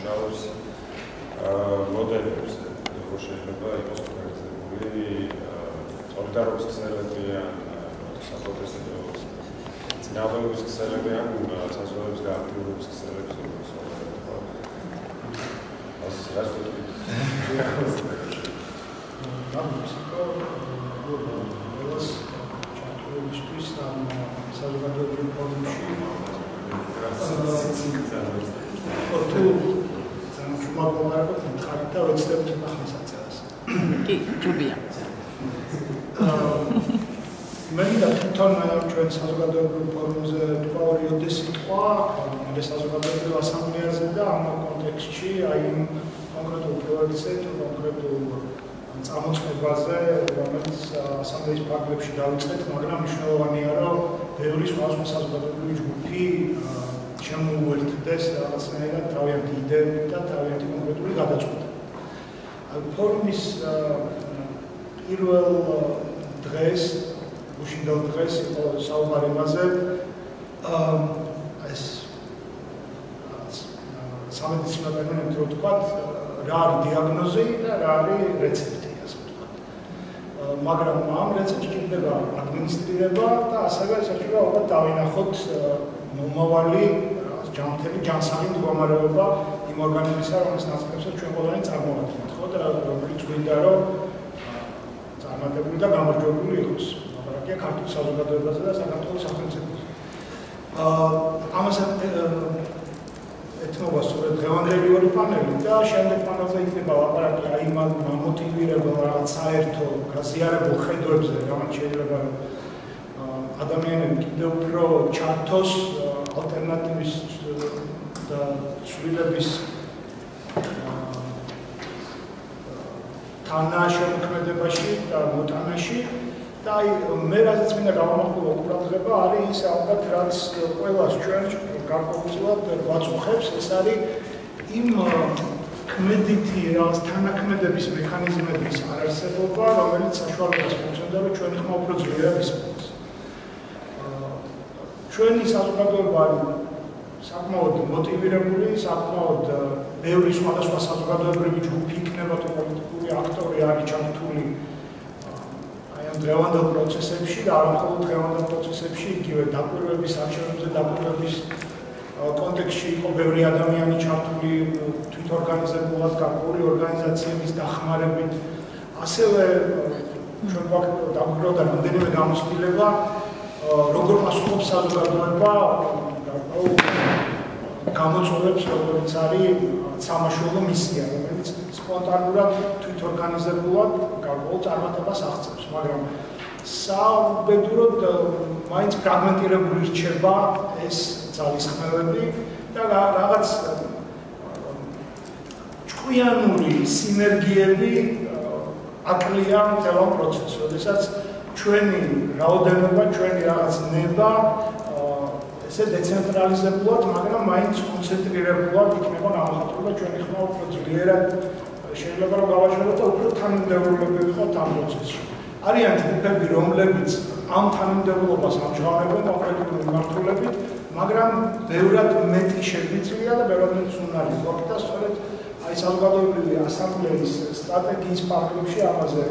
მუშაობს მოდელებს, როგორ შეიძლება იყოს ორგანიზებული სოლიდარობის ქსელები ან საპროტესტო წინააღმდეგობის ქსელები ან საზოგადოების გააქტიურების ქსელები მე თვითონ ჩვენ საზოგადოებრივ ფორუმზე თქვა ორიოდე სიტყვა საზოგადოებრივ ასამბლეაზე და ამ კონტექსტში აი იმ კონკრეტულ პროექტზე თუ კონკრეტულ წამოწყებაზე რომელიც ასამბლეის ფარგლებში დავიწყეთ, მაგრამ მნიშვნელოვანია რომ ბევრი სხვა საზოგადოებრივი ჯგუფი შემოუერთდეს რაღაცნაირად თავიანთი იდეებით და თავიანთი კონკრეტული გადაწყვეტა. ფორუმის პირველ დღეს უშინდელ დღეს იყო საუბარი იმაზე ეს სამედიცინო ტერმინებით რო ვთქვათ, რა არის დიაგნოზი და რა არის რეცეპტი, ასე ვთქვათ. მაგრამ ამ რეცეპტს ჭირდება ადმინისტრირება და ასევე საჭიროა ალბათ დავინახოთ მომავალი ჯანმრთელი ჯანსაღი მდგომარეობა იმ ორგანიზმისა, რომლის ნაწილებსაც ჩვენ ყველანი წარმოვადგენთ, ხო და რომელიც გვინდა რომ წარმატებული და გამარჯვებული იყოს. ლაპარაკია ქართულ საზოგადოებაზე და საქართველოს სახელმწიფოზე. ამასაც ეთნობა სწორედ დღევანდელი ორი პანელი და შემდეგ პანელზე იქნება ლაპარაკი აი იმ მოტივირებელ რაღაც საერთო გაზიარებულ ხედვებზე, რამაც შეიძლება ადამიანები კიდევ უფრო ჩართოს ალტერნატივის და ცვლილების თანაშემოქმედებაში და მოტანაში და აი მე რაზეც მინდა გავამახვილო ყურადღება არის ის ალბათ რაც ყველას ჩვენ გარკვეულწილად გვაწუხებს, ეს არის იმ ქმედითი რაღაც თანაქმედების მექანიზმების არარსებობა, რომელიც საშუალებას მოგვცემდა რომ ჩვენი ხმა უფრო ძლიერად ისმოს. ჩვენი საზოგადოება არის საკმაოდ მოტივირებული, საკმაოდ ბევრი სხვადასხვა საზოგადოებრივი ჯგუფი იქნება თუ პოლიტიკური აქტორი არის ჩართული აი ამ დღევანდელ პროცესებში და არა მხოლოდ დღევანდელ პროცესებში, იგივე დაკვირვების არჩევნებზე დაკვირვების კონტექსტში იყო ბევრი ადამიანი ჩართული თვითორგანიზებულად გარკვეული ორგანიზაციების დახმარებით. ასევე ჩვენ გვაქვს დაკვირვებდა რამდენიმე გამოცდილება როგორ პასუხობს საზოგადოება გამოწვევებს, როგორც არის სამაშველო მისია, რომელიც სპონტანურად თვითორგანიზებულად გარკვეულ წარმატებას აღწევს, მაგრამ საუბედუროდ მაინც ფრაგმენტირებული რჩება ეს ძალისხმევები და რაღაც ჭკვიანური სინერგიები აკლია მთელ ამ პროცესს, როდესაც ჩვენი რაოდენობა, ჩვენი რაღაც ნება ესე დეცენტრალიზებულად, მაგრამ მაინც კონცენტრირებულად იქნება გამახატება ჩვენი ხმა უფრო ძლიერად შეიძლება რომ გავაჩეროთ და უფრო თანმიმდევრულები ვიყოთ ამ პროცესში. არიან ჯგუფები, რომლებიც ამ თანმიმდევრულობას ამჟღავნებენ კონკრეტული მიმართულებით, მაგრამ ბევრად მეტი შეგვიძლია და ბევრად მეტი უნარი გვაქვს და სწორედ აი საზოგადოებრივი ასამბლეის სტრატეგიის ფარგლებში ამაზე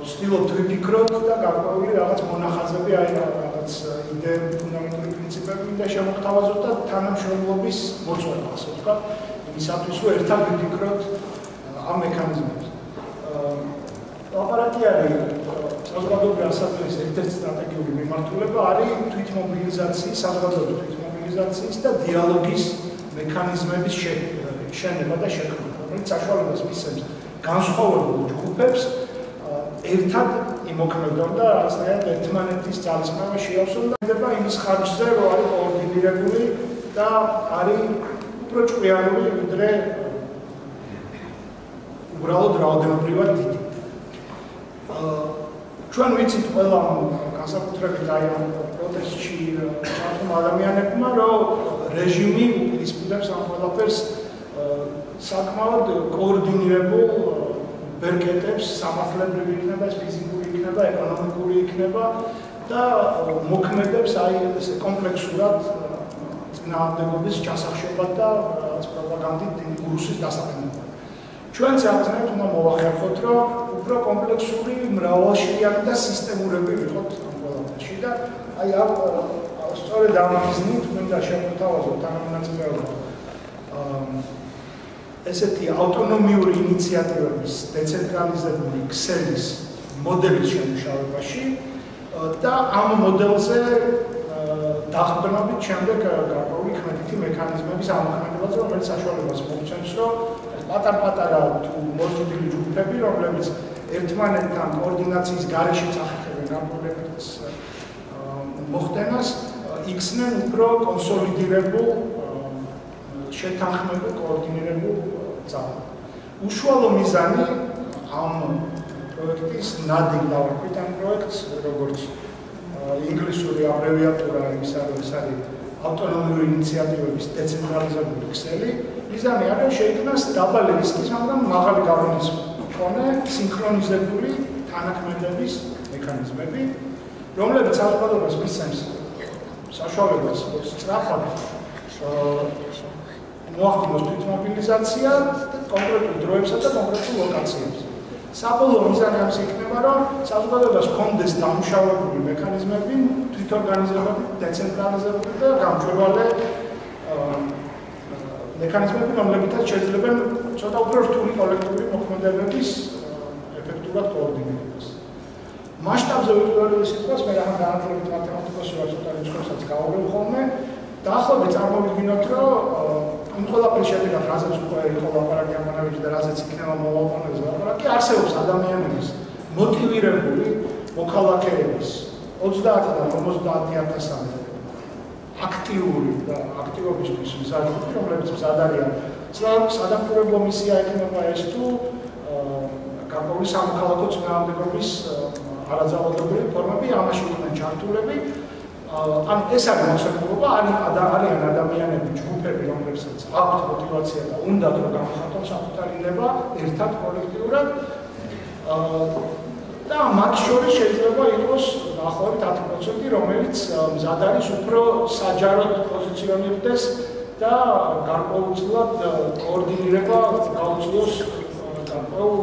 ვცდილობთ ვიფიქროთ და გარკვეული რაღაც მონახაზები, აი რაღაც იდეები, ფუნდამენტური პრინციპები და შემოგთავაზოთ და თანამშრომლობის მოწყვეტა, ასე ვთქვათ, იმისათვის რომ ერთად ვიფიქროთ ამ მექანიზმებზე. ლაპარაკი არის საზოგადოებრივი ასამბლეის ერთ-ერთი სტრატეგიული მიმართულება არის თვითმობილიზაციის, საზოგადოების თვითმობილიზაციის და დიალოგის მექანიზმების შენება და შექმნა, რომელიც საშუალებას მისცემს განსხვავებულ ჯგუფებს ერთად იმოქმედონ და რაღაცნაირად ერთმანეთის ძალისხმევა შეავსონ და ხდება იმის ხარჯზე, რომ არის კოორდინირებული და არის უფრო ჭკვიანური, ვიდრე უბრალოდ რაოდენობრივად დიდი. ჩვენ ვიცით ყველა განსაკუთრებით აი ამ პროტესტში ჩართულ ადამიანებმა, რომ რეჟიმი უპირისპირებს ამ ყველაფერს საკმაოდ კოორდინირებულ ბერკეტებს, სამართლებრივი იქნება, ფიზიკური იქნება, ეკონომიკური იქნება და მოქმედებს აი ესე კომპლექსურად წინააღმდეგობის ჩასახშობად და პროპაგანდით რუსის დასაყენებლად. ჩვენც რაღაცნაირად უნდა მოვახერხოთ, რომ უფრო კომპლექსური, მრავალშრიანი და სისტემურები ვიყოთ ამ ყველაფერში და აი სწორედ ამ მიზნით მინდა შევთავაზოთ თანამონაწილეობა ესეთი ავტონომიური ინიციატივების დეცენტრალიზებული ქსელის მოდელის შემუშავებაში და ამ მოდელზე დაყრდნობით შემდეგ გარკვეული ქმედითი მექანიზმების ამოქმედებაზე, რომელიც საშუალებას მოგცემს, რომ პატარ-პატარა თუ მოზრდილი ჯგუფები, რომლებიც ერთმანეთთან კოორდინაციის გარეშე წახერხებენ გარკვეულ ეფექტის მოხდენას, იქცნენ უფრო კონსოლიდირებულ, შეთანხმებულ, კოორდინირებულ ძალად. უშუალო მიზანი ამ პროექტის ნადი დავარქვით ამ პროექტს, როგორც ინგლისური აბრევიატურა ის არის ავტონომიური ინიციატივების დეცენტრალიზებული ქსელი. მიზანი არის შეიქმნას დაბალი რისკის, მაგრამ მაღალი გავლენის მქონე სინქრონიზებული თანაქმედების მექანიზმები, რომლებიც საზოგადოებას მისცემს საშუალებას სწრაფად მოახდინოს თვითმობილიზაცია კონკრეტულ დროებსა და კონკრეტულ ლოკაციებზე. საბოლოო მიზანი ამის იქნება, რომ საზოგადოებას ჰქონდეს დამუშავებული მექანიზმები, თვითორგანიზებული, დეცენტრალიზებული და გამჭვირვალე მექანიზმები, რომლებითაც შეიძლება ცოტა უფრო რთული კოლექტიური მოქმედებების ეფექტურად კოორდინირებას. მასშტაბზე ვიყურებთ სიტყვას, მე რამე განათლებით მათემატიკოსი ვარ, ცოტა რიცხვებსაც გავავლევ ხოლმე. დაახლოებით წარმოვიდგინოთ, რომ იმ ყველაფრის შედეგად, რაზეც უკვე იყო ლაპარაკი ამანავიჩი და რაზეც იქნება მოვაყენებს ლაპარაკი, არსებობს ადამიანების მოტივირებული მოქალაქეების 30-დან 50,000-მდე აქტიური და აქტივობისთვის მზად, რომლებიც მზად არიან. სადამკვირვებლო მისია ექნება ეს თუ გარკვეული სამოქალაქო წინააღმდეგობის არაძალადობრივი ფორმები, ამაში იყვნენ ჩართულები. ან ეს არის მოცემულობა, არიან ადამიანები, ჯგუფები, რომლებსაც აქვთ მოტივაცია და უნდათ რომ გამოხატონ საკუთარი ნება ერთად კოლექტიურად. და მათ შორის შეიძლება იყოს დაახლოებით 10%, რომელიც მზად არის უფრო საჯაროდ პოზიციონირდეს და გარკვეულწილად კოორდინირება გაუწიოს გარკვეულ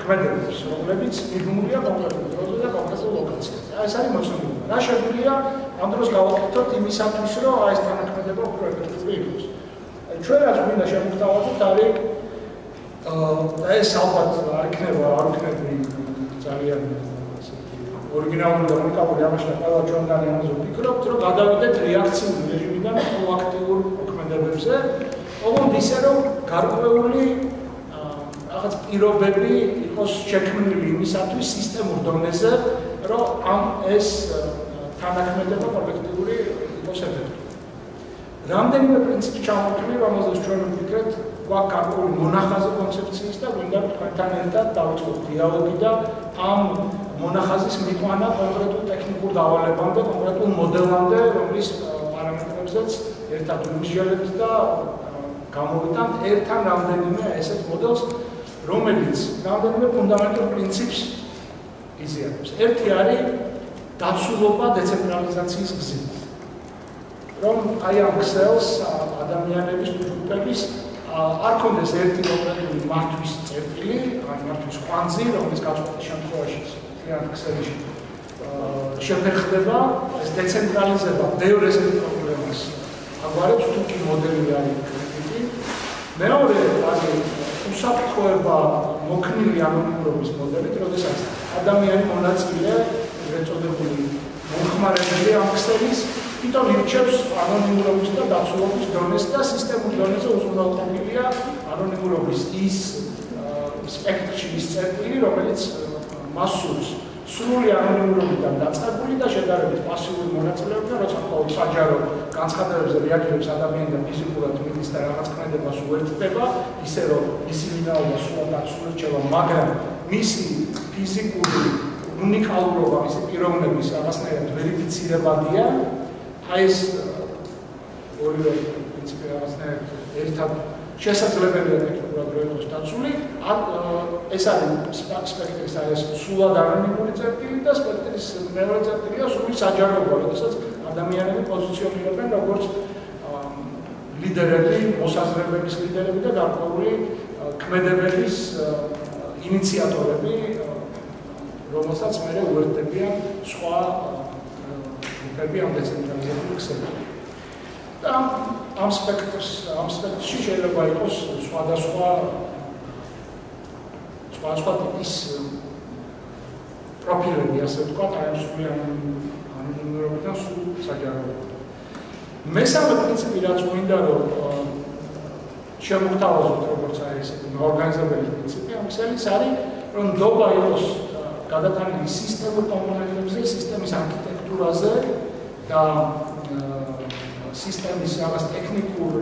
ქმედებებს, რომლებიც მიბმულია კონკრეტულ დროზე და კონკრეტულ ლოკაციაზე. ეს არის მოცემულობა. რა შეგვიძლია ამ დროს გავაკეთოთ იმისათვის, რომ ეს თანაქმედება უფრო ეფექტური იყოს. ჩვენ რაც გვინდა შევთავაზოთ, არის ეს ალბათ არ იქნება ძალიან ორიგინალური და უნიკალური ამაში და ყველა ჩვენგანი ამაზე ვფიქრობთ, რომ გადავიდეთ რეაქციულ რეჟიმიდან პროაქტიულ მოქმედებებზე, ოღონდ ისე, რომ გარკვეული რაღაც პირობები იყოს შექმნილი იმისათვის სისტემურ დონეზე, რომ ეს თანაქმედება კოლექტიური იყოს ეფექტური. რამდენიმე პრინციპი ჩამოვთვლი, რომელზეც ჩვენ ვფიქრეთ, გვაქვს გარკვეული მონახაზი კონცეფციის და გვინდა თქვენთან ერთად დავიწყოთ დიალოგი და ამ მონახაზის მიყვანა კონკრეტულ ტექნიკურ დავალებამდე, კონკრეტულ მოდელამდე, რომლის პარამეტრებზეც ერთად ვიმსჯელებთ და გამოვიტანთ ერთთან რამდენიმე ესეთ მოდელს, რომელიც რამდენიმე ფუნდამენტურ პრინციპს იზიარებს. ერთი არის დაცულობა დეცენტრალიზაციის გზით. რომ აი ამ ქსელს ადამიანების ჯგუფების არ ქონდეს ერთი კონკრეტული მართვის წერტილი, ან მართვის კვანძი, რომელიც გაწყვეტის შემთხვევაში ძალიან ქსელში შეფერხდება, ეს დეცენტრალიზება ბევრ ესეთ პრობლემას აგვარებს, თუ კი მოდელი არის კრიტიკი. მეორე არის უსაფრთხოება მოქნილი ანონიმურობის მოდელით, როდესაც ადამიანი მონაწილე, ეგრეთ წოდებული მომხმარებელი ამ ქსელის თვითონ ირჩევს ანონიმურობის და დაცულობის დონეს და სისტემურ დონეზე უზრუნველყოფილია ანონიმურობის ის სპექტრი, ის წერტილი, რომელიც მას სურს. სრული ანონიმურობიდან დაწყებული და შედარებით პასიური მონაწილეობა, როცა მხოლოდ საჯარო განცხადებებზე რეაგირებს ადამიანი და ფიზიკურად მიდის და რაღაც ქმედებას უერთდება, ისე რომ მისი ვინაობა სულად დაცულდება, მაგრამ მისი ფიზიკური უნიკალურობა, მისი პიროვნების რაღაცნაირად ვერიფიცირებადია. აი ეს ორივე პრინციპი რაღაცნაირად ერთად შესაძლებელია ტექნიკურად რო იყოს დაცული. ეს არის სპექტრის არის სულად ანონიმური წერტილი და სპექტრის მეორე წერტილია სრული საჯაროება, როდესაც ადამიანები პოზიციონირებენ როგორც ლიდერები, მოსაზრებების ლიდერები და გარკვეული ქმედებების ინიციატორები, რომელსაც მე უერთდებიან სხვა ჯგუფები ამ დეცენტრალიზებული ქსელებით. და ამ სპექტრში შეიძლება იყოს სხვადასხვა ტიპის პროფილები, ასე ვთქვათ, აი ამ სრული ანონიმურობიდან სულ საჯაროდ. მესამე პრინციპი, რაც მინდა რომ შემოგთავაზოთ, როგორც არის ორგანიზებელი პრინციპი, ამის არის, რომ ნდობა იყოს გადატანილი სისტემურ კომპონენტებზე, სისტემის არქიტექტურაზე და სისტემის რაღაც ტექნიკურ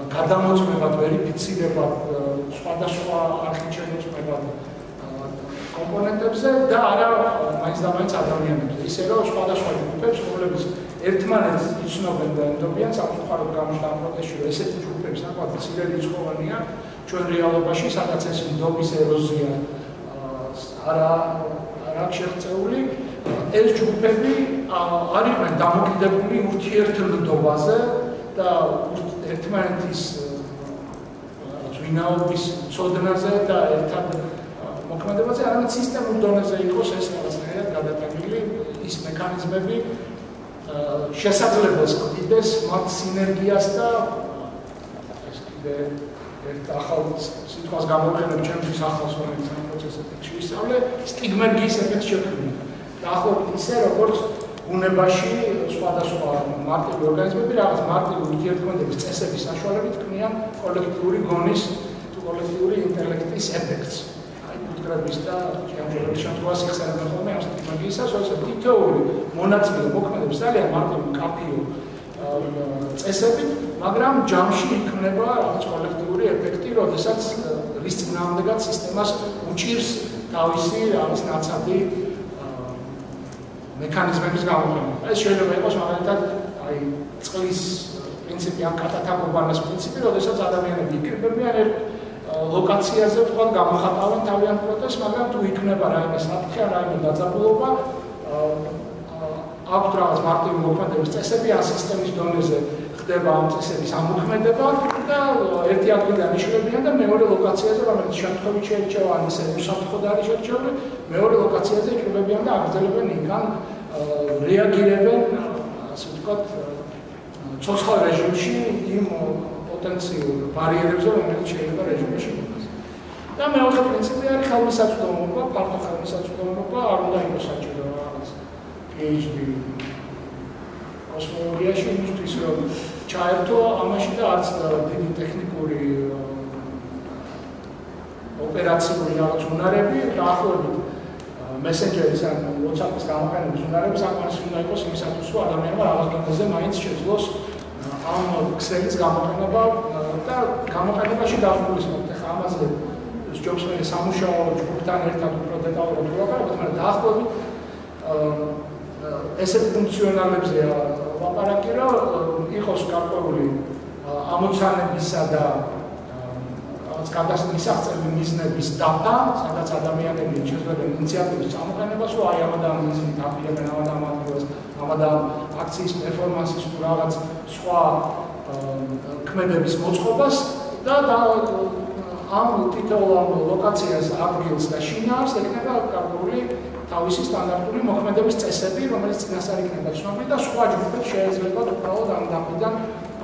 გადამოწმებად, ვერიფიცირებად, სხვადასხვა არქით შემოწმებად კომპონენტებზე და არა მაინც და მაინც ადამიანებზე. ისე რომ სხვადასხვა ჯგუფებს, რომლებიც ერთმანეთს იცნობენ და ენდობიან, სამწუხაროდ გამოჩნდა ამ პროცესში, რომ ესეთი ჯგუფები საკმაოდ მცირე რიცხოვანია ჩვენ რეალობაში, სადაც ეს ნდობის ეროზია არ შეღწეული. ეს ჯგუფები არ იყვნენ დამოკიდებული ურთიერთობაზე და ერთმანეთის ვინაობის ცოდნაზე და ერთად მოქმედებაზე, არამედ სისტემურ დონეზე იყოს ეს რაღაცნაირად გადატანილი ის მექანიზმები, შესაძლებელს ქმნიდეს მათ სინერგიას და ეს კიდე ერთ ახალ სიტყვას გამოვიყენებ ჩემთვის ახალს, რომელიც ამ პროცესებში შეისწავლე, სტიგმერგიის ეფექტს შექმნიდა. დაახლოებით ისე, როგორც ბუნებაში სხვადასხვა მარტივი ორგანიზმები რაღაც მარტივი ურთიერთქმედების წესების საშუალებით ქმნიან კოლექტიური გონის თუ კოლექტიური ინტელექტის ეფექტს. აი ფუტკრების და ჯანმრთელობის შემთხვევაში ხსენებენ ხოლმე ამ სტიგმერგიისას, როცა თითოეული მონაწილე მოქმედებს ძალიან მარტივი კაფიო წესებით, მაგრამ ჯამში იქმნება რაღაც კოლექტიური ეფექტი, როდესაც რის წინააღმდეგაც სისტემას უჭირს თავისი რაღაც ნაცადი მექანიზმების გამოყენება. ეს შეიძლება იყოს მაგალითად აი წყლის პრინციპი, ან კატათაგობანას პრინციპი, როდესაც ადამიანები იკრიბებიან ერთ ლოკაციაზე, ვთქვათ, გამოხატავენ თავიანთ პროტესტს, მაგრამ თუ იქნება რაიმე საფრთხე, რაიმე დაძაბულობა, აქვთ რაღაც მარტივი მოქმედების წესები, ან სისტემის დონეზე ხდება ამ წესების ამოქმედება და ერთი ადგილიდან იშლებიან და მეორე ლოკაციაზე, რომელიც შემთხვევით შეირჩევა, ან ისე უსაფრთხოდ არის შერჩეული, მეორე ლოკაციაზე იკრიბებიან და აგრძელებენ იქან რეაგირებენ, ასე ვთქვათ, ცოცხალ რეჟიმში იმ პოტენციურ ბარიერებზე, რომელიც შეიძლება რეჟიმში იყოს. და მეორე პრინციპი არის ხელმისაწვდომობა, ფართო ხელმისაწვდომობა, არ უნდა იყოს საჭირო რაღაც PhD კოსმოლოგიაში, იმისთვის რომ ჩაერთო ამაში და არც დიდი ტექნიკური ოპერაციული რაღაც უნარები, დაახლოებით მესენჯერის ან WhatsApp-ის გამოყენების უნარები საკმარისი უნდა იყოს იმისათვის, რომ ადამიანმა რაღაც დონეზე მაინც შეძლოს ამ ქსელის გამოყენება და გამოყენებაში დახმარებისმოთ. ახლა ამაზე სჯობს მე სამუშაო ჯგუფთან ერთად უფრო დეტალურად ვაპარაკოთ, მაგრამ დაახლოებით ესეთ ფუნქციონალებზეა ვაპარაკი, რომ იყოს გარკვეული ამოცანებისა და გადასახცები მიზნების დაფა, სადაც ადამიანები შეძლებენ ინიციატივის წამოყენებას, რომ აი ამ ადამიანის დაფიებენ ამ ადგილას, ამ აქციის პერფორმანსის თუ რაღაც სხვა ქმედების მოწყობას და ამ თითოეულ ლოკაციას, ადგილს და შინაარს ექნება გარკვეული თავისი სტანდარტული მოქმედების წესები, რომელიც წინასწარ იქნება ცნობილი და სხვა ჯგუფებს შეიძლება უბრალოდ ამ დაფიდან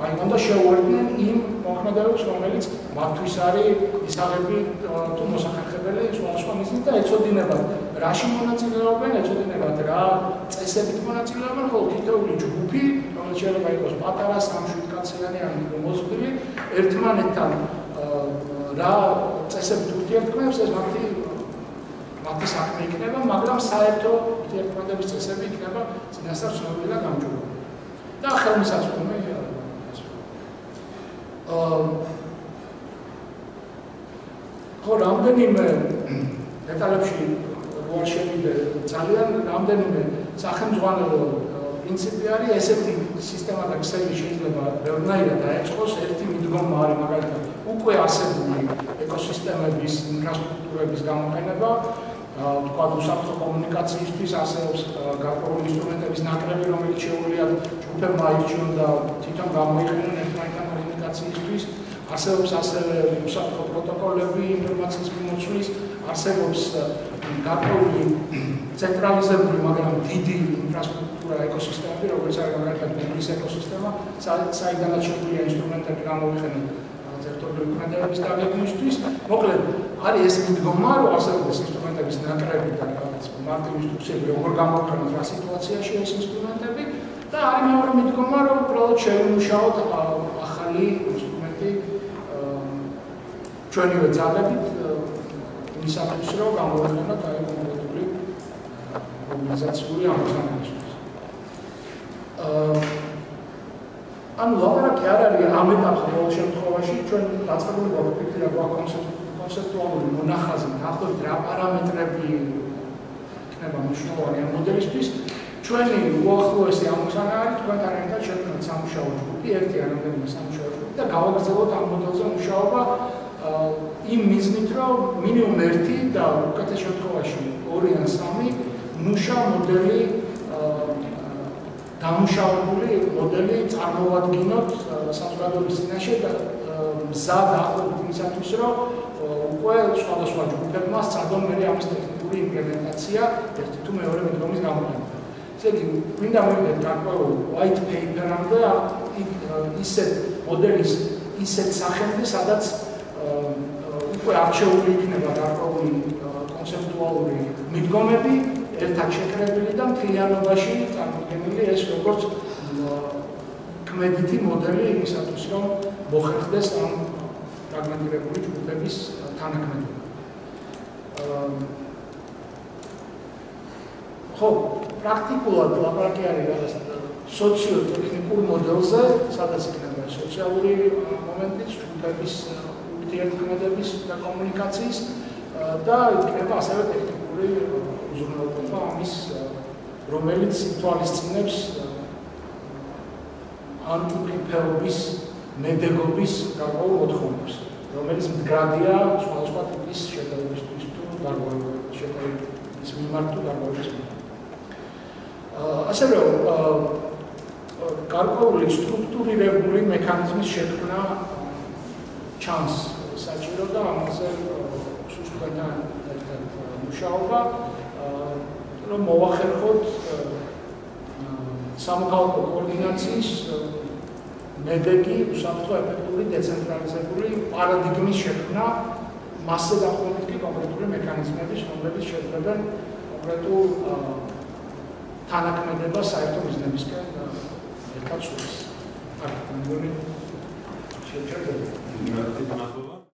აი უნდა შეუერთდნენ იმ მოქმედებებს, რომელიც მათთვის არის ისაღები თუ მოსახერხებელი სხვა მიზნით და ეცოდინებათ რაში მონაწილეობენ, ეცოდინებათ რა წესებით მონაწილეობენ, ხოლო თითოეული ჯგუფი, რომელიც შეიძლება იყოს პატარა, 3-7 კაციანი ან მოზრდილი, ერთმანეთთან რა წესებით ურთიერთქმედებს, ეს მათი საქმე იქნება, მაგრამ საერთო ურთიერთქმედების წესები იქნება წინასწარ ცნობილი და გამჭვირვალე. და ხელმისაწვდომი ხო, რამდენიმე დეტალებში ვარ შევიდე, ძალიან რამდენიმე სახელმძღვანელო პრინციპი არის, ესეთი სისტემა და ქსელი შეიძლება ბევრნაირად დაეწყოს, ერთი მიდგომა არის მაგალითად უკვე არსებული ეკოსისტემების, ინფრასტრუქტურების გამოყენება, ვთქვათ, უსაფრთხო კომუნიკაციისთვის არსებობს გარკვეული ინსტრუმენტების ნაკრები, რომელიც შეუძლიათ ჯგუფებმა აირჩიონ და თვითონ გამოიყენონ ერთმანეთთან კომუნიკაციისთვის, არსებობს ასევე უსაფრთხო პროტოკოლები ინფორმაციის მიმოწვრის, არსებობს გარკვეული ცენტრალიზებული, მაგრამ დიდი ინფრასტრუქტურა ეკოსისტემები, როგორც არის მაგალითად Google-ის ეკოსისტემა, საიდანაც შეგვიძლია ინსტრუმენტები გამოვიყენოთ ერთობლივი ქმედებების დაგეგმვისთვის. მოკლედ, არის ეს მიდგომა, რომ არსებობს ინსტრუმენტების ნაკრები და მარტივი ინსტრუქციები, როგორ გამოვიყენოთ რა სიტუაციაში ეს ინსტრუმენტები და არის მეორე მიდგომა, რომ უბრალოდ შევიმუშაოთ ახალი ინსტრუმენტი ჩვენივე ძალებით იმისათვის, რომ გამოვიყენოთ აი კონკრეტული ორგანიზაციული ამოცანებისთვის. ანუ ლაპარაკი არ არის ამ ეტაპზე ყოველ შემთხვევაში ჩვენ დაწყებული გვაქვს რა გვაქვს კონცეპტუალური მონახაზი დაახლოებით რა პარამეტრები იქნება მნიშვნელოვანი ამ მოდელისთვის ჩვენი უახლოესი ამოცანა არის თქვენთან ერთად შევქმნათ სამუშაო ჯგუფი ერთი ან რამდენიმე სამუშაო ჯგუფი და გავაგრძელოთ ამ მოდელზე მუშაობა იმ მიზნით რომ მინიმუმ ერთი და უკეთეს შემთხვევაში ორი ან სამი მუშა მოდელი დამუშავებული მოდელი წარმოვადგინოთ საზოგადოების წინაშე და მზა დაახლოებით იმისათვის, რომ უკვე სხვადასხვა ჯგუფებმა სცადონ მე ამის ტექნიკური იმპლემენტაცია ერთი თუ მეორე მიდგომის გამოყენება. ესე იგი, მინდა მოვიდეთ გარკვეულ white paper-ამდე ისეთ მოდელის ისეთ სახემდე, სადაც უკვე არჩეული იქნება გარკვეული კონცეპტუალური მიდგომები ერთად შეკრებილი და მთლიანობაში წარმოდგენილი ეს როგორც ქმედითი მოდელი იმისათვის, რომ მოხერხდეს ამ ფრაგმენტირებული ჯგუფების თანაქმედება. ხო, პრაქტიკულად ლაპარაკი არის რაღაც სოციო-ტექნიკურ მოდელზე, სადაც იქნება სოციალური მომენტი, ჯგუფების ურთიერთქმედების და კომუნიკაციის და იქნება ასევე ტექნიკური უზრუნველყოფა ამის, რომელიც ითვალისწინებს ანტიფრიფეობის მედეგობის გარკვეულ მოთხოვნებს, რომელიც მდგრადია სხვადასხვა ტიპის შეტევითისთვის თუ შეტევის მიმართ თუ გარკვეულის მიმართ. ასევე გარკვეული სტრუქტურირებული მექანიზმის შექმნა ჩანს საჭირო და ამაზე სუსტგანთან ერთად მუშაობა, რომ მოვახერხოთ სამოქალაქო კოორდინაციის მედეგი, უსაფრთხო ეფექტური დეცენტრალიზებული პარადიგმის შექმნა მასზე დაახლოებით კი კონკრეტული მექანიზმების, რომლებიც შეძლებენ კონკრეტულ თანაქმედებას საერთო მიზნებისკენ ერთად სულს. აქ მგონი შეჭერდება.